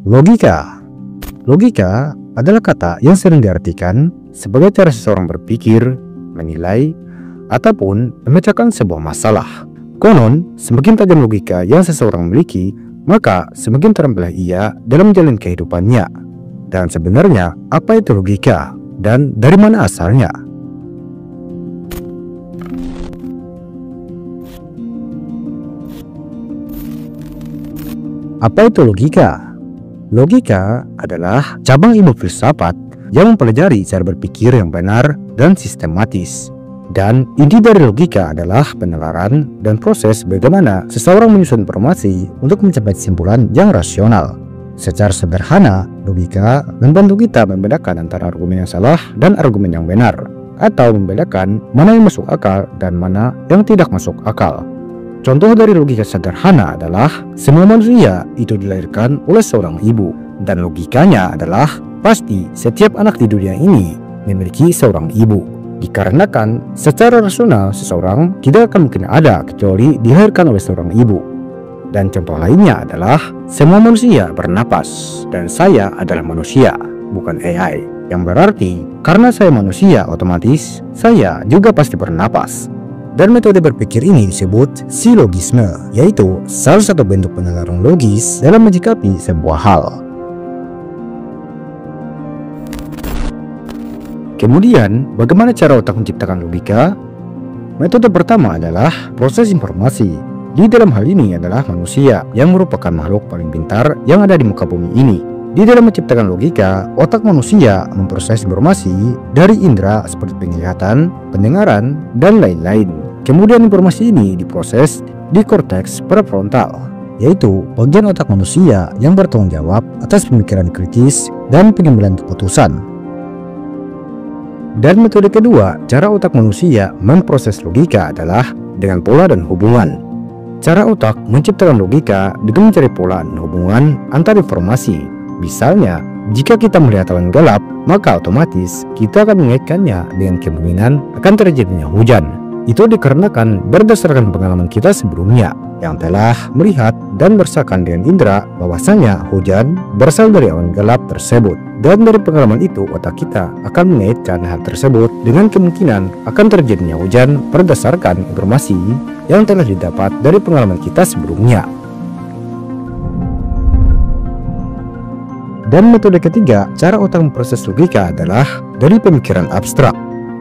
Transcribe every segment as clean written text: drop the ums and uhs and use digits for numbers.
Logika. Logika adalah kata yang sering diartikan sebagai cara seseorang berpikir, menilai, ataupun memecahkan sebuah masalah. Konon, semakin tajam logika yang seseorang miliki, maka semakin terampilah ia dalam menjalani kehidupannya. Dan sebenarnya, apa itu logika? Dan dari mana asalnya? Apa itu logika? Logika adalah cabang ilmu filsafat yang mempelajari cara berpikir yang benar dan sistematis. Dan inti dari logika adalah penalaran dan proses bagaimana seseorang menyusun informasi untuk mencapai kesimpulan yang rasional. Secara sederhana, logika membantu kita membedakan antara argumen yang salah dan argumen yang benar, atau membedakan mana yang masuk akal dan mana yang tidak masuk akal. Contoh dari logika sederhana adalah semua manusia itu dilahirkan oleh seorang ibu, dan logikanya adalah pasti setiap anak di dunia ini memiliki seorang ibu, dikarenakan secara rasional seseorang tidak akan mungkin ada kecuali dilahirkan oleh seorang ibu. Dan contoh lainnya adalah semua manusia bernapas, dan saya adalah manusia, bukan AI, yang berarti karena saya manusia otomatis saya juga pasti bernapas. Dan metode berpikir ini disebut silogisme, yaitu salah satu bentuk penalaran logis dalam menyikapi sebuah hal. Kemudian, bagaimana cara otak menciptakan logika? Metode pertama adalah proses informasi. Di dalam hal ini adalah manusia yang merupakan makhluk paling pintar yang ada di muka bumi ini. Di dalam menciptakan logika, otak manusia memproses informasi dari indera seperti penglihatan, pendengaran, dan lain-lain. Kemudian informasi ini diproses di korteks prefrontal, yaitu bagian otak manusia yang bertanggung jawab atas pemikiran kritis dan pengambilan keputusan. Dan metode kedua, cara otak manusia memproses logika adalah dengan pola dan hubungan. Cara otak menciptakan logika dengan mencari pola dan hubungan antar informasi. Misalnya, jika kita melihat awan gelap, maka otomatis kita akan mengaitkannya dengan kemungkinan akan terjadinya hujan. Itu dikarenakan berdasarkan pengalaman kita sebelumnya yang telah melihat dan merasakan dengan indera bahwasanya hujan berasal dari awan gelap tersebut. Dan dari pengalaman itu, otak kita akan mengaitkan hal tersebut dengan kemungkinan akan terjadinya hujan berdasarkan informasi yang telah didapat dari pengalaman kita sebelumnya. Dan metode ketiga, cara otak memproses logika adalah dari pemikiran abstrak.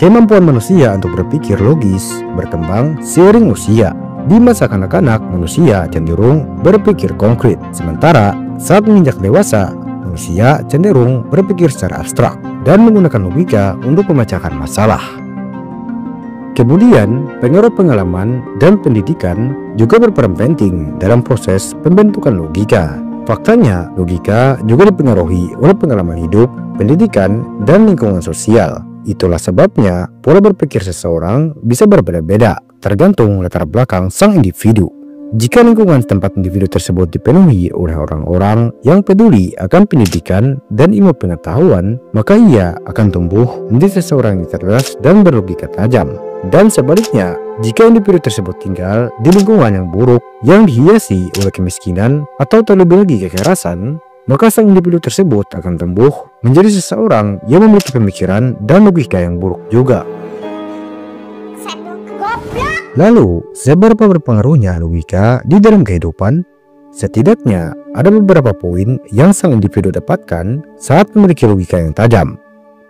Kemampuan manusia untuk berpikir logis berkembang seiring usia. Di masa kanak-kanak, manusia cenderung berpikir konkret, sementara saat menginjak dewasa, manusia cenderung berpikir secara abstrak dan menggunakan logika untuk memecahkan masalah. Kemudian, pengaruh pengalaman dan pendidikan juga berperan penting dalam proses pembentukan logika. Faktanya, logika juga dipengaruhi oleh pengalaman hidup, pendidikan, dan lingkungan sosial. Itulah sebabnya pola berpikir seseorang bisa berbeda-beda tergantung latar belakang sang individu. Jika lingkungan tempat individu tersebut dipenuhi oleh orang-orang yang peduli akan pendidikan dan ilmu pengetahuan, maka ia akan tumbuh menjadi seseorang yang cerdas dan berlogika tajam. Dan sebaliknya, jika individu tersebut tinggal di lingkungan yang buruk yang dihiasi oleh kemiskinan atau terlebih lagi kekerasan, maka sang individu tersebut akan tumbuh menjadi seseorang yang memiliki pemikiran dan logika yang buruk juga. Lalu, seberapa berpengaruhnya logika di dalam kehidupan? Setidaknya, ada beberapa poin yang sang individu dapatkan saat memiliki logika yang tajam.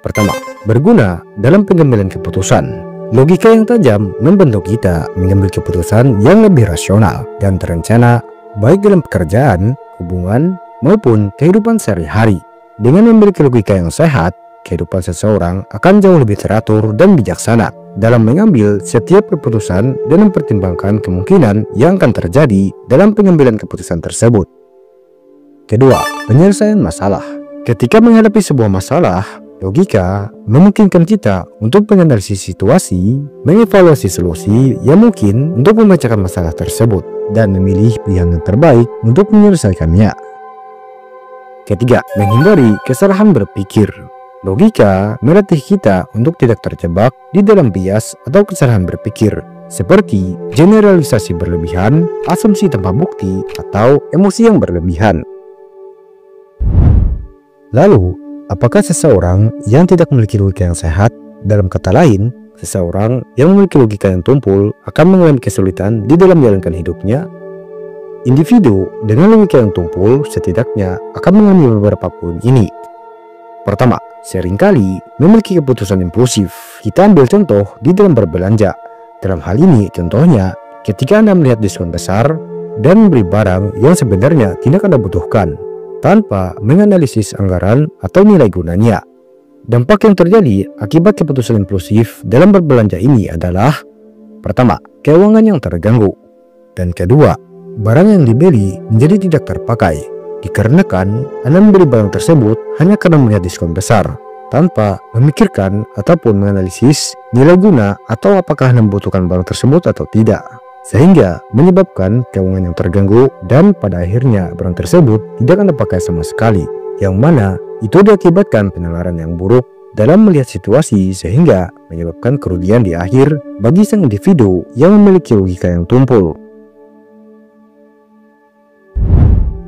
Pertama, berguna dalam pengambilan keputusan. Logika yang tajam membantu kita mengambil keputusan yang lebih rasional dan terencana, baik dalam pekerjaan, hubungan, maupun kehidupan sehari-hari. Dengan memiliki logika yang sehat, kehidupan seseorang akan jauh lebih teratur dan bijaksana dalam mengambil setiap keputusan dan mempertimbangkan kemungkinan yang akan terjadi dalam pengambilan keputusan tersebut. Kedua, penyelesaian masalah. Ketika menghadapi sebuah masalah, logika memungkinkan kita untuk menganalisis situasi, mengevaluasi solusi yang mungkin untuk memecahkan masalah tersebut, dan memilih pilihan yang terbaik untuk menyelesaikannya. Ketiga, menghindari kesalahan berpikir. Logika melatih kita untuk tidak terjebak di dalam bias atau kesalahan berpikir, seperti generalisasi berlebihan, asumsi tanpa bukti, atau emosi yang berlebihan. Lalu, apakah seseorang yang tidak memiliki logika yang sehat, dalam kata lain, seseorang yang memiliki logika yang tumpul akan mengalami kesulitan di dalam menjalankan hidupnya? Individu dengan logika yang tumpul setidaknya akan mengalami beberapa poin ini. Pertama, seringkali memiliki keputusan impulsif. Kita ambil contoh di dalam berbelanja. Dalam hal ini, contohnya, ketika Anda melihat diskon besar dan membeli barang yang sebenarnya tidak Anda butuhkan, tanpa menganalisis anggaran atau nilai gunanya. Dampak yang terjadi akibat keputusan impulsif dalam berbelanja ini adalah: pertama, keuangan yang terganggu, dan kedua, barang yang dibeli menjadi tidak terpakai, dikarenakan Anda membeli barang tersebut hanya karena melihat diskon besar, tanpa memikirkan ataupun menganalisis nilai guna atau apakah Anda membutuhkan barang tersebut atau tidak, sehingga menyebabkan keuangan yang terganggu dan pada akhirnya barang tersebut tidak Anda pakai sama sekali, yang mana itu diakibatkan penalaran yang buruk dalam melihat situasi sehingga menyebabkan kerugian di akhir bagi sang individu yang memiliki logika yang tumpul.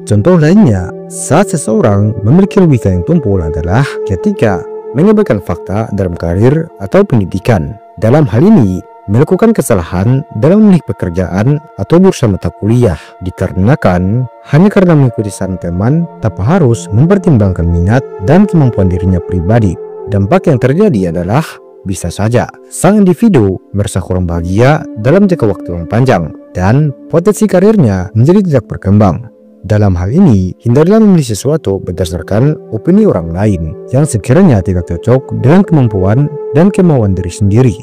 Contoh lainnya, saat seseorang memiliki logika yang tumpul adalah ketika menyebarkan fakta dalam karir atau pendidikan. Dalam hal ini, melakukan kesalahan dalam memilih pekerjaan atau jurusan mata kuliah dikarenakan hanya karena mengikuti saran teman tanpa harus mempertimbangkan minat dan kemampuan dirinya pribadi. Dampak yang terjadi adalah bisa saja sang individu merasa kurang bahagia dalam jangka waktu yang panjang dan potensi karirnya menjadi tidak berkembang. Dalam hal ini, hindarilah memilih sesuatu berdasarkan opini orang lain yang sekiranya tidak cocok dengan kemampuan dan kemauan diri sendiri.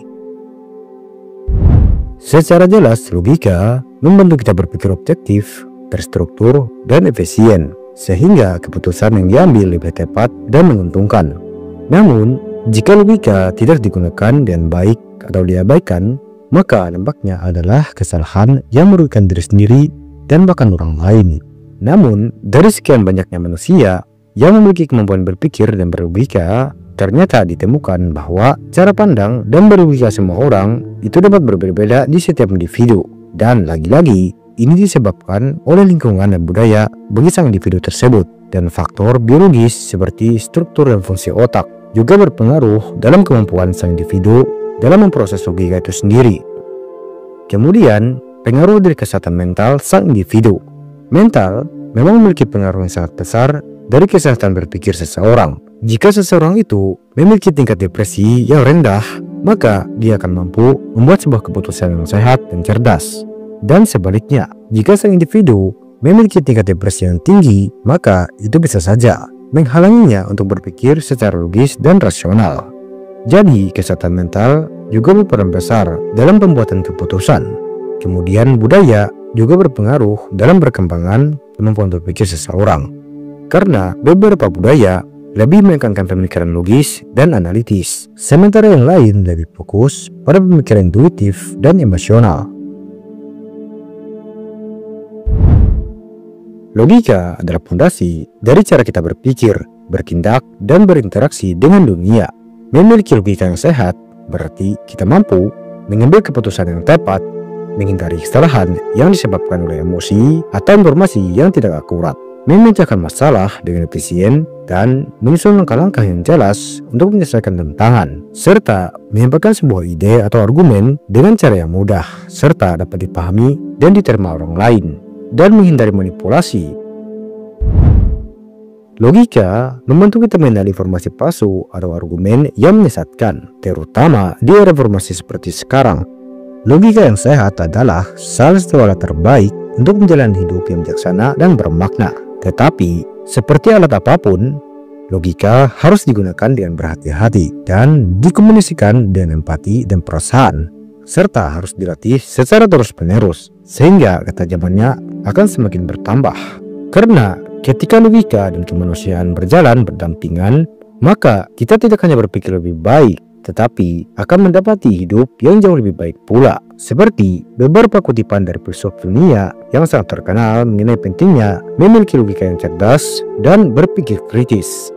Secara jelas, logika membantu kita berpikir objektif, terstruktur, dan efisien, sehingga keputusan yang diambil lebih tepat dan menguntungkan. Namun, jika logika tidak digunakan dengan baik atau diabaikan, maka dampaknya adalah kesalahan yang merugikan diri sendiri dan bahkan orang lain. Namun, dari sekian banyaknya manusia yang memiliki kemampuan berpikir dan berlogika, ternyata ditemukan bahwa cara pandang dan berlogika semua orang itu dapat berbeda-beda di setiap individu. Dan lagi-lagi, ini disebabkan oleh lingkungan dan budaya bagi sang individu tersebut. Dan faktor biologis seperti struktur dan fungsi otak juga berpengaruh dalam kemampuan sang individu dalam memproses logika itu sendiri. Kemudian, pengaruh dari kesehatan mental sang individu. Mental memang memiliki pengaruh yang sangat besar dari kesehatan berpikir seseorang. Jika seseorang itu memiliki tingkat depresi yang rendah, maka dia akan mampu membuat sebuah keputusan yang sehat dan cerdas. Dan sebaliknya, jika sang individu memiliki tingkat depresi yang tinggi, maka itu bisa saja menghalanginya untuk berpikir secara logis dan rasional. Jadi, kesehatan mental juga berperan besar dalam pembuatan keputusan. Kemudian, budaya juga berpengaruh dalam perkembangan kemampuan berpikir seseorang. Karena beberapa budaya lebih menekankan pemikiran logis dan analitis, sementara yang lain lebih fokus pada pemikiran intuitif dan emosional. Logika adalah fondasi dari cara kita berpikir, bertindak, dan berinteraksi dengan dunia. Memiliki logika yang sehat berarti kita mampu mengambil keputusan yang tepat, menghindari kesalahan yang disebabkan oleh emosi atau informasi yang tidak akurat, memecahkan masalah dengan efisien, dan menyusun langkah-langkah yang jelas untuk menyelesaikan tantangan, serta menyampaikan sebuah ide atau argumen dengan cara yang mudah, serta dapat dipahami dan diterima orang lain, dan menghindari manipulasi. Logika membantu kita mengenali informasi palsu atau argumen yang menyesatkan, terutama di era informasi seperti sekarang. Logika yang sehat adalah salah satu alat terbaik untuk menjalani hidup yang bijaksana dan bermakna. Tetapi, seperti alat apapun, logika harus digunakan dengan berhati-hati dan dikomunikasikan dengan empati dan perasaan, serta harus dilatih secara terus-menerus, sehingga ketajamannya akan semakin bertambah. Karena ketika logika dan kemanusiaan berjalan berdampingan, maka kita tidak hanya berpikir lebih baik, tetapi akan mendapati hidup yang jauh lebih baik pula. Seperti beberapa kutipan dari filsuf dunia yang sangat terkenal mengenai pentingnya memiliki logika yang cerdas dan berpikir kritis.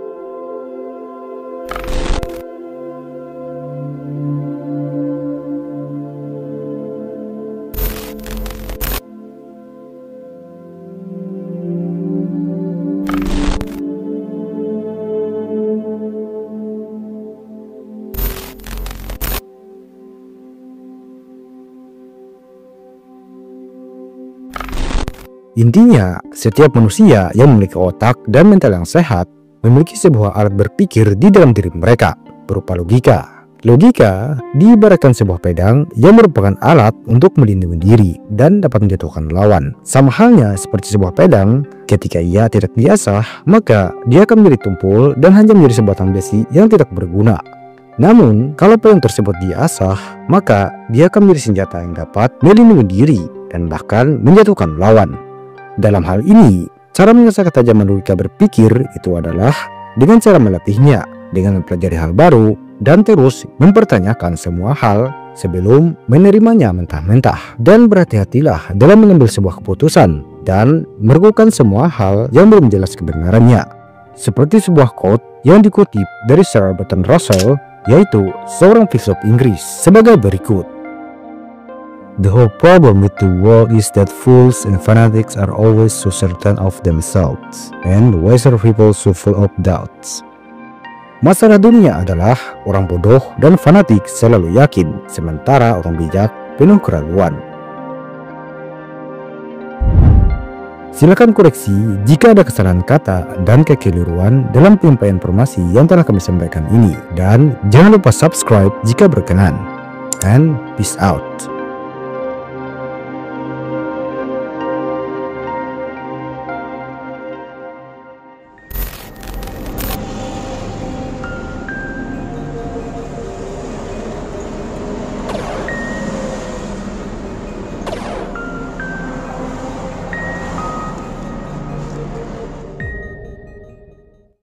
Intinya, setiap manusia yang memiliki otak dan mental yang sehat memiliki sebuah alat berpikir di dalam diri mereka berupa logika. Logika diibaratkan sebuah pedang yang merupakan alat untuk melindungi diri dan dapat menjatuhkan lawan. Sama halnya seperti sebuah pedang, ketika ia tidak diasah, maka dia akan menjadi tumpul dan hanya menjadi sebatang besi yang tidak berguna. Namun, kalau pedang tersebut diasah, maka dia akan menjadi senjata yang dapat melindungi diri dan bahkan menjatuhkan lawan. Dalam hal ini, cara mengasah ketajaman logika berpikir itu adalah dengan cara melatihnya, dengan mempelajari hal baru, dan terus mempertanyakan semua hal sebelum menerimanya mentah-mentah. Dan berhati-hatilah dalam mengambil sebuah keputusan dan meragukan semua hal yang belum jelas kebenarannya. Seperti sebuah quote yang dikutip dari Sir Bertrand Russell, yaitu seorang filsuf Inggris sebagai berikut. The whole problem with the world is that fools and fanatics are always so certain of themselves, and wiser people so full of doubts. Masalah dunia adalah orang bodoh dan fanatik selalu yakin, sementara orang bijak penuh keraguan. Silakan koreksi jika ada kesalahan kata dan kekeliruan dalam penyampaian informasi yang telah kami sampaikan ini. Dan jangan lupa subscribe jika berkenan. And peace out.